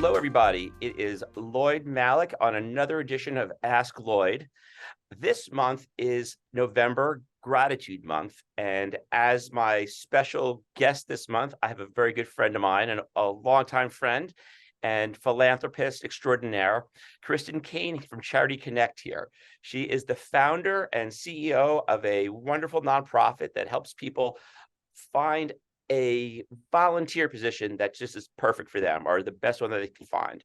Hello, everybody. It is Lloyd Malik on another edition of Ask Lloyd. This month is November Gratitude Month. And as my special guest this month, I have a very good friend of mine and a longtime friend and philanthropist extraordinaire, Cristin Caine from Charity Connect here. She is the founder and CEO of a wonderful nonprofit that helps people find a volunteer position that just is perfect for them or the best one that they can find.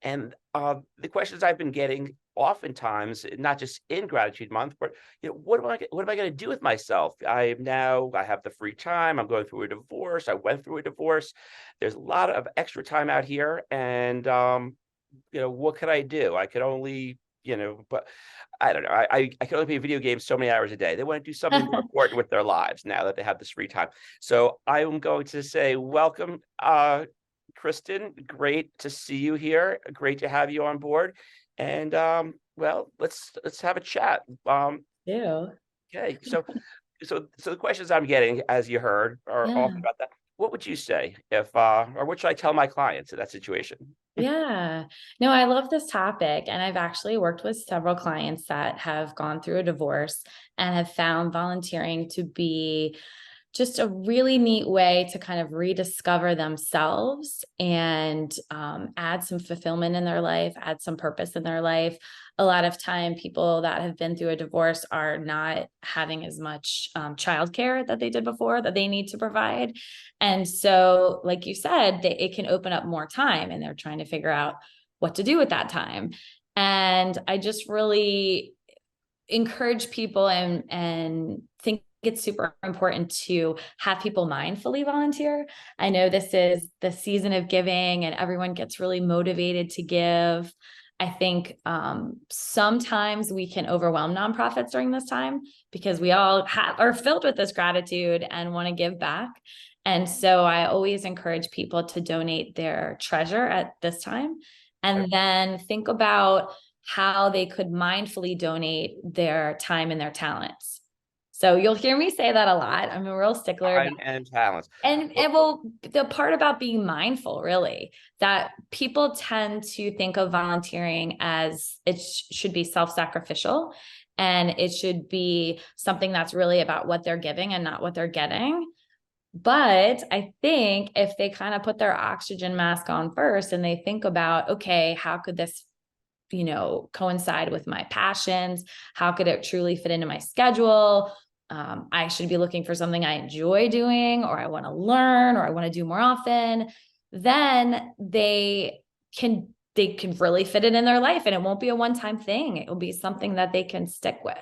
And the questions I've been getting oftentimes, not just in Gratitude Month, but what am I going to do with myself? I have the free time. I'm going through a divorce. I went through a divorce. There's a lot of extra time out here, and what could I do? I could only, but I don't know. I can only play video games so many hours a day. They want to do something more important with their lives now that they have this free time. So I'm going to say, welcome, Cristin. Great to see you here. Great to have you on board. And well, let's have a chat. Yeah. Okay. So the questions I'm getting, as you heard, are Yeah. often about that. What would you say if, or what should I tell my clients in that situation? Yeah. No, I love this topic. And I've actually worked with several clients that have gone through a divorce and have found volunteering to be just a really neat way to kind of rediscover themselves and add some fulfillment in their life, add some purpose in their life. A lot of time, people that have been through a divorce are not having as much childcare that they did before that they need to provide. And so, like you said, it can open up more time and they're trying to figure out what to do with that time. And I just really encourage people and think it's super important to have people mindfully volunteer. I know this is the season of giving and everyone gets really motivated to give. I think sometimes we can overwhelm nonprofits during this time because we all are filled with this gratitude and want to give back. And so I always encourage people to donate their treasure at this time and then think about how they could mindfully donate their time and their talents. So you'll hear me say that a lot. I'm a real stickler. Time and talents. And well, the part about being mindful, really, that people tend to think of volunteering as it should be self-sacrificial, and it should be something that's really about what they're giving and not what they're getting. But I think if they kind of put their oxygen mask on first and they think about, okay, how could this coincide with my passions? How could it truly fit into my schedule? I should be looking for something I enjoy doing, or I want to learn, or I want to do more often. Then they can really fit it in their life, and it won't be a one-time thing. It will be something that they can stick with.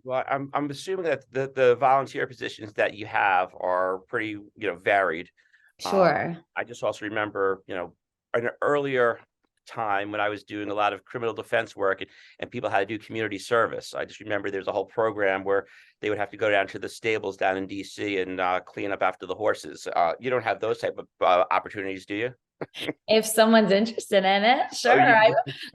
Well, I'm assuming that the volunteer positions that you have are pretty, varied. Sure. I just also remember, an earlier time when I was doing a lot of criminal defense work and people had to do community service. I just remember there's a whole program where they would have to go down to the stables down in DC and clean up after the horses. You don't have those type of opportunities, do you? If someone's interested in it, sure.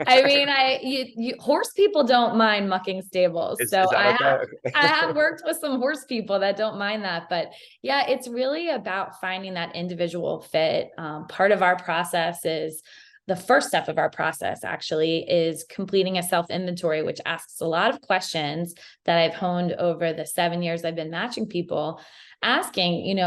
I mean, horse people don't mind mucking stables. Is So that okay? I have worked with some horse people that don't mind that, but yeah, it's really about finding that individual fit. Part of our process is the first step of our process actually is completing a self-inventory, which asks a lot of questions that I've honed over the 7 years I've been matching people, asking,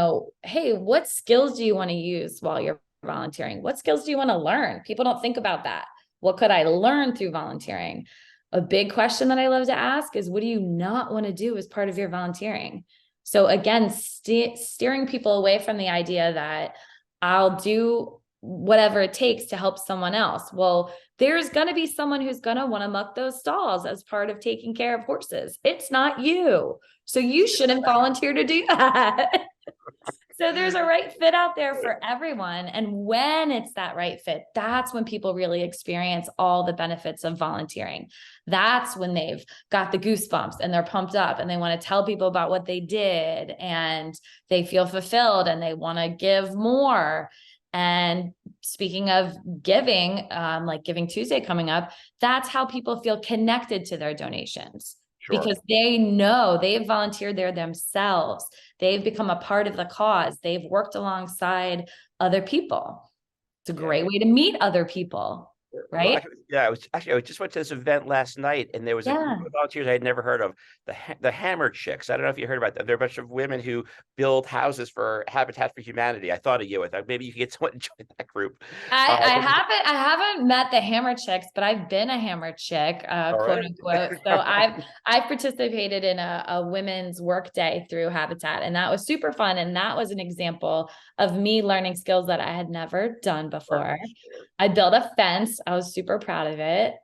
hey, what skills do you want to use while you're volunteering? What skills do you want to learn? People don't think about that. What could I learn through volunteering? A big question that I love to ask is, what do you not want to do as part of your volunteering? So again, steering people away from the idea that I'll do whatever it takes to help someone else. Well, there's going to be someone who's going to want to muck those stalls as part of taking care of horses. It's not you. So you shouldn't volunteer to do that. So there's a right fit out there for everyone. And when it's that right fit, that's when people really experience all the benefits of volunteering. That's when they've got the goosebumps and they're pumped up and they want to tell people about what they did and they feel fulfilled and they want to give more. And speaking of giving, like Giving Tuesday coming up, that's how people feel connected to their donations. Sure. Because they know they've volunteered there themselves. They've become a part of the cause. They've worked alongside other people. It's a Yeah. great way to meet other people, Well, right? I just went to this event last night, and there was a group Yeah. of volunteers I had never heard of, the Hammer Chicks. I don't know if you heard about them. They're a bunch of women who build houses for Habitat for Humanity. I thought of you with that. Maybe you could get someone to join that group. I haven't met the Hammer Chicks, but I've been a Hammer Chick, All quote right. unquote. So I've participated in a women's work day through Habitat, and that was super fun. And that was an example of me learning skills that I had never done before. Sure. I built a fence. I was super proud of it.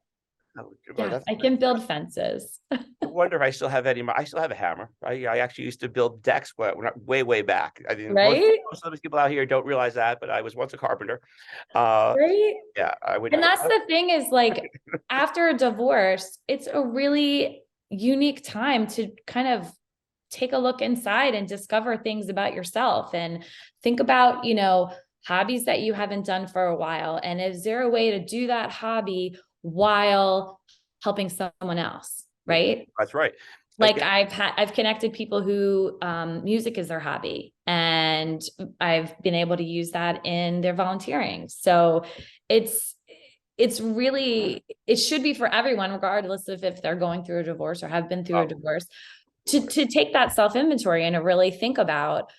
Oh, well, Yeah, I can build fences. I wonder if I still have any. I still have a hammer. I actually used to build decks, but way back. I mean, Right? most of these people out here don't realize that, but I was once a carpenter. Uh, Right. yeah, I would. And that's the thing is like after a divorce, it's a really unique time to kind of take a look inside and discover things about yourself and think about, hobbies that you haven't done for a while. And is there a way to do that hobby while helping someone else? Right. That's right. Like I've connected people who music is their hobby, and I've been able to use that in their volunteering. So it's really, it should be for everyone, regardless of if they're going through a divorce or have been through a divorce, to take that self-inventory and to really think about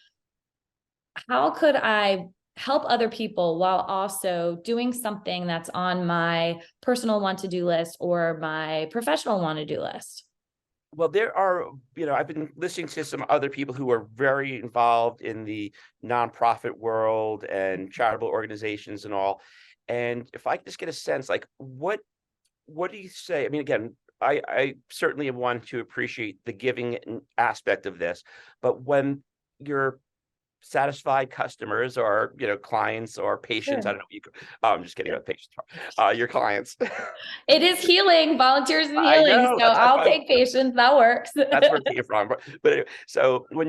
how could I help other people while also doing something that's on my personal want-to-do list or my professional want-to-do list. Well, there are, I've been listening to some other people who are very involved in the nonprofit world and charitable organizations and all. And if I could just get a sense, like, what do you say? I mean, again, I certainly want to appreciate the giving aspect of this, but when you're satisfied customers or clients or patients, I Sure. don't know, I'm just kidding about patients, your clients. It is healing, volunteers and I healing. know So I'll take patients. That works. that's where it came from. But anyway, so what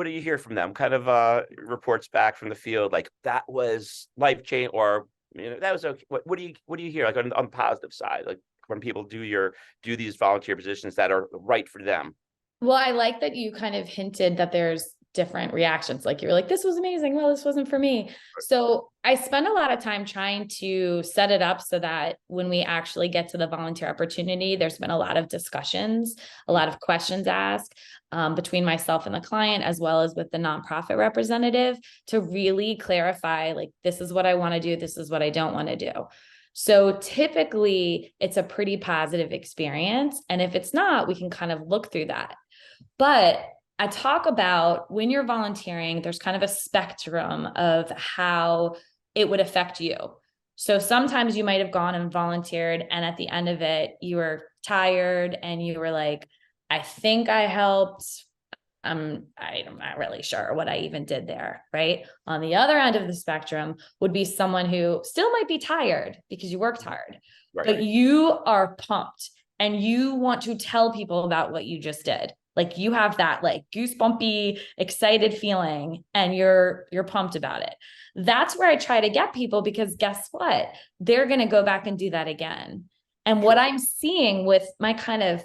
do you hear from them? Kind of reports back from the field, like that was life change, or that was okay. What do you hear, like on the positive side, like when people do these volunteer positions that are right for them? Well, I like that you kind of hinted that there's different reactions. Like you were like, this was amazing. Well, this wasn't for me. So I spend a lot of time trying to set it up so that when we actually get to the volunteer opportunity, there's been a lot of discussions, a lot of questions asked between myself and the client, as well as with the nonprofit representative, to really clarify, like, this is what I want to do. This is what I don't want to do. So typically it's a pretty positive experience. And if it's not, we can kind of look through that. But I talk about when you're volunteering, there's kind of a spectrum of how it would affect you. So sometimes you might have gone and volunteered, and at the end of it, you were tired and you were like, I think I helped. I'm not really sure what I even did there, right? On the other end of the spectrum would be someone who still might be tired because you worked hard, Right. but you are pumped and you want to tell people about what you just did. Like you have that like goosebumpy, excited feeling and you're pumped about it. That's where I try to get people, because guess what? They're going to go back and do that again. And what I'm seeing with my kind of,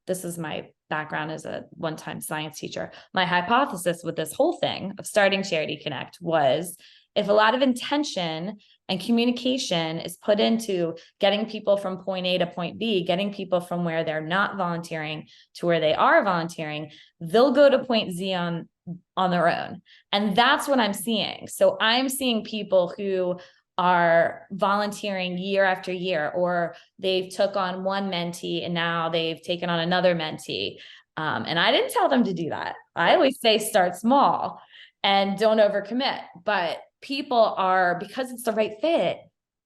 this is my background as a one-time science teacher. My hypothesis with this whole thing of starting Charity Connect was, if a lot of intention and communication is put into getting people from point A to point B, getting people from where they're not volunteering to where they are volunteering, they'll go to point Z on their own. And that's what I'm seeing. So I'm seeing people who are volunteering year after year, or they've took on one mentee and now they've taken on another mentee. And I didn't tell them to do that. I always say start small and don't overcommit. But people are, because it's the right fit,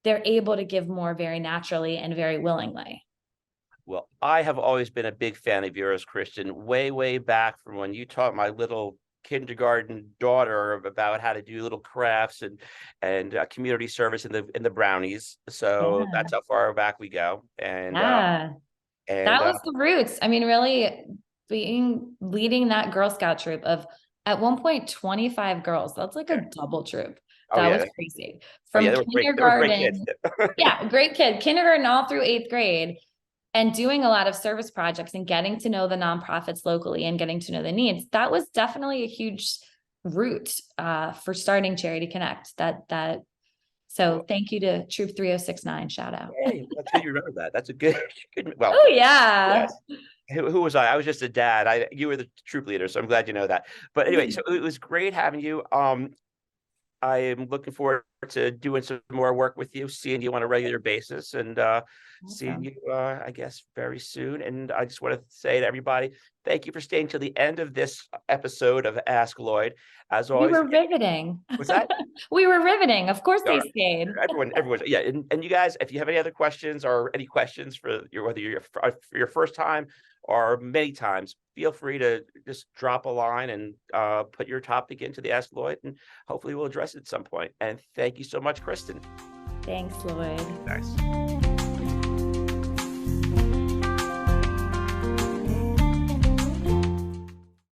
they're able to give more very naturally and very willingly. Well, I have always been a big fan of yours, Cristin, way back from when you taught my little kindergarten daughter about how to do little crafts and community service in the brownies. So that's how far back we go. And that was the roots. I mean, really leading that Girl Scout troop of, at one point, 25 girls. That's like a double troop. That was crazy. From kindergarten. Great kid. Kindergarten all through 8th grade. And doing a lot of service projects and getting to know the nonprofits locally and getting to know the needs. That was definitely a huge route for starting Charity Connect. That So thank you to Troop 3069, shout out. Hey, that's good you remember that. That's a good, good. Well, Oh yeah. yes. Who was I? I was just a dad. You were the troop leader, so I'm glad you know that. But anyway, so it was great having you. I am looking forward to doing some more work with you, seeing you on a regular basis, and seeing Awesome. you, I guess, very soon. And I just want to say to everybody, thank you for staying till the end of this episode of Ask Lloyd. As We always, were riveting. was that? We were riveting. Of course they stayed. Everyone, yeah. And you guys, if you have any other questions or any questions for whether you're for your first time or many times, feel free to just drop a line and put your topic into the Ask Lloyd, and hopefully we'll address it at some point. And thank you so much, Cristin. Thanks, Lloyd. Nice.